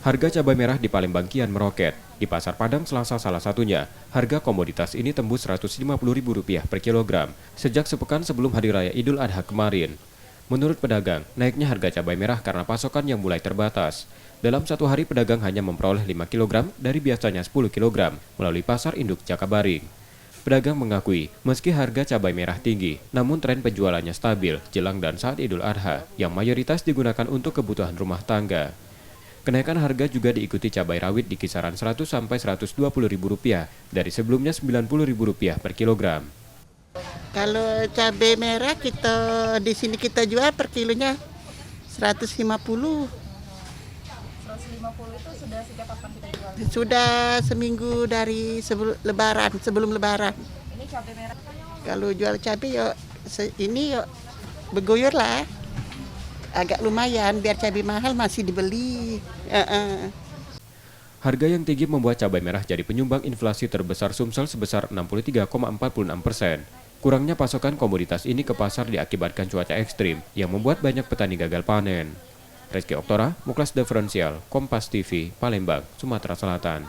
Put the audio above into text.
Harga cabai merah di Palembang kian meroket. Di Pasar Padang Selasa salah satunya, harga komoditas ini tembus Rp150.000 per kilogram sejak sepekan sebelum Hari Raya Idul Adha kemarin. Menurut pedagang, naiknya harga cabai merah karena pasokan yang mulai terbatas. Dalam satu hari pedagang hanya memperoleh 5 kg dari biasanya 10 kg melalui pasar induk Jakabaring. Pedagang mengakui, meski harga cabai merah tinggi, namun tren penjualannya stabil jelang dan saat Idul Adha, yang mayoritas digunakan untuk kebutuhan rumah tangga. Kenaikan harga juga diikuti cabai rawit di kisaran Rp100 sampai Rp120.000 dari sebelumnya Rp90.000 per kilogram. Kalau cabai merah di sini kita jual per kilonya 150. 150 itu sudah sejak kapan kita jual? Sudah seminggu dari sebelum lebaran. Ini cabai merah. Kalau jual cabai ini bergoyor lah. Agak lumayan biar cabai mahal masih dibeli. Harga yang tinggi membuat cabai merah jadi penyumbang inflasi terbesar Sumsel sebesar 63,46%. Kurangnya pasokan komoditas ini ke pasar diakibatkan cuaca ekstrim yang membuat banyak petani gagal panen. Rizky Oktora, Muklas Diferensial, Kompas TV, Palembang, Sumatera Selatan.